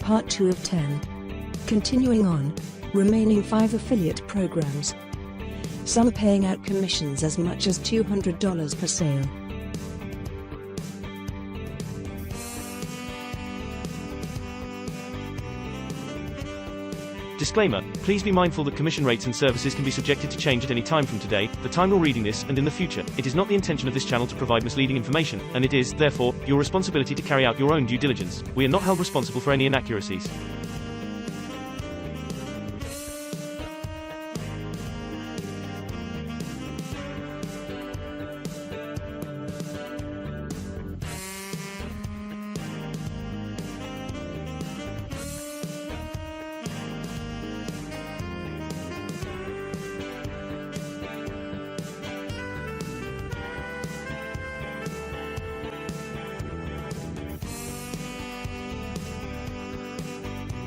part 2 of 10. Continuing on, remaining 5 affiliate programs. Some paying out commissions as much as $200 per sale. Disclaimer: please be mindful that commission rates and services can be subjected to change at any time from today, the time you're reading this, and in the future. It is not the intention of this channel to provide misleading information, and it is, therefore, your responsibility to carry out your own due diligence. We are not held responsible for any inaccuracies.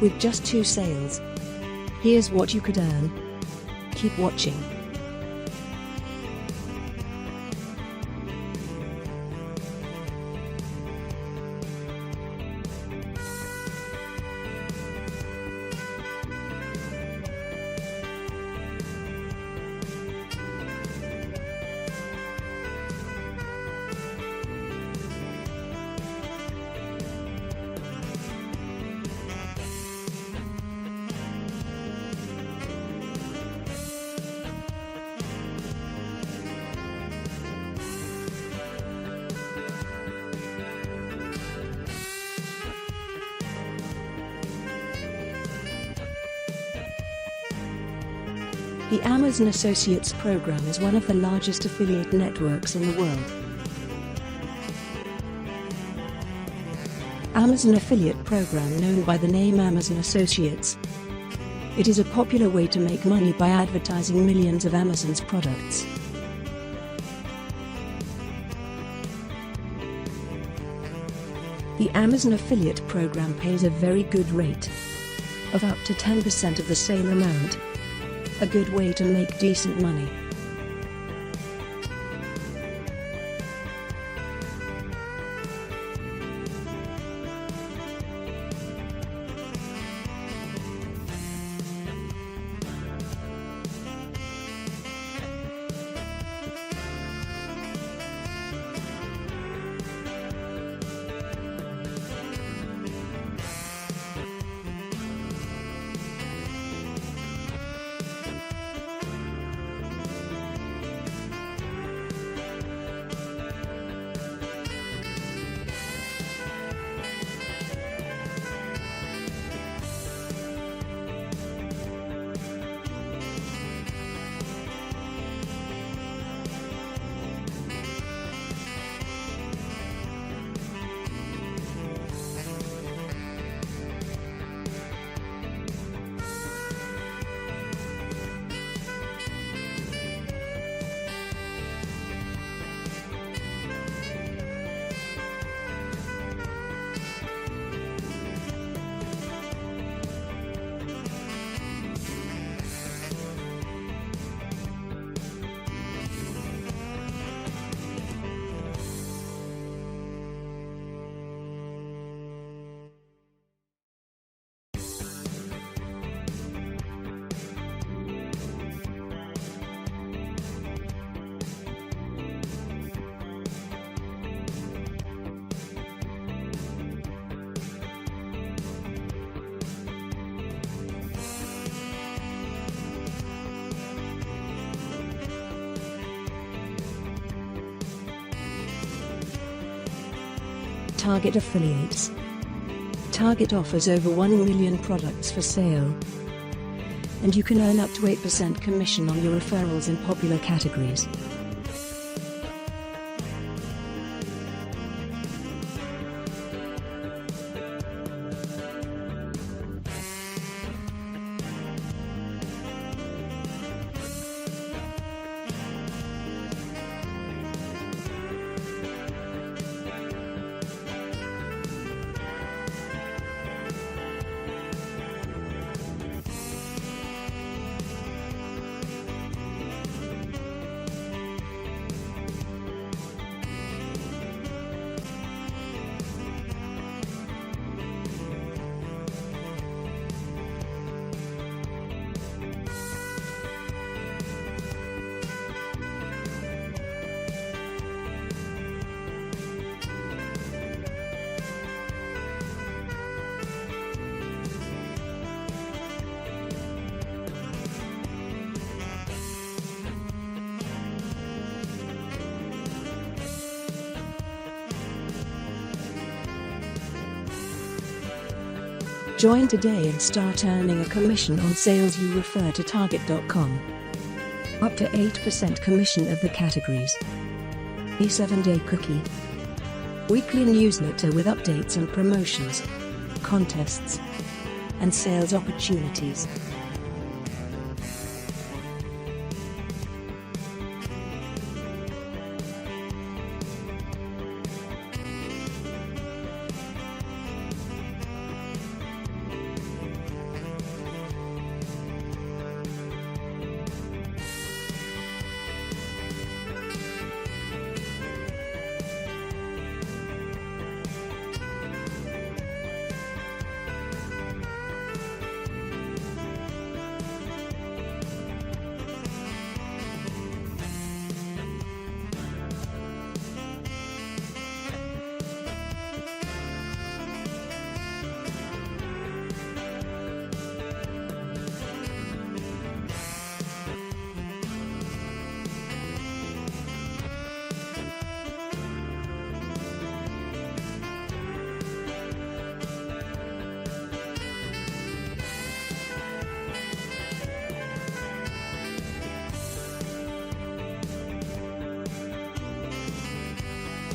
With just 2 sales, here's what you could earn. Keep watching. The Amazon Associates program is one of the largest affiliate networks in the world. Amazon affiliate program known by the name Amazon Associates. It is a popular way to make money by advertising millions of Amazon's products. The Amazon affiliate program pays a very good rate of up to 10% of the sale amount. A good way to make decent money. Target affiliates. Target offers over 1 million products for sale, and you can earn up to 8% commission on your referrals in popular categories. Join today and start earning a commission on sales you refer to Target.com. Up to 8% commission of the categories. A 7-day cookie. Weekly newsletter with updates and promotions, contests, and sales opportunities.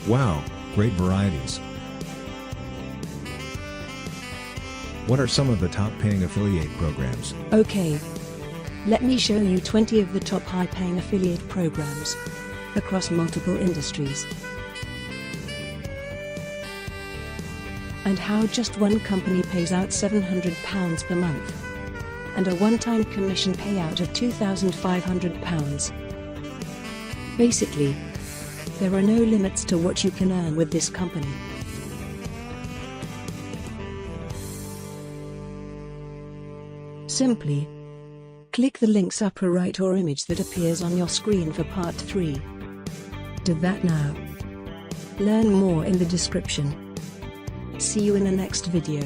Wow, great varieties. What are some of the top paying affiliate programs? Okay. Let me show you 20 of the top high-paying affiliate programs across multiple industries. And how just one company pays out £700 per month. And a one-time commission payout of £2,500. Basically, there are no limits to what you can earn with this company. Simply click the link's upper right or image that appears on your screen for part 3. Do that now. Learn more in the description. See you in the next video.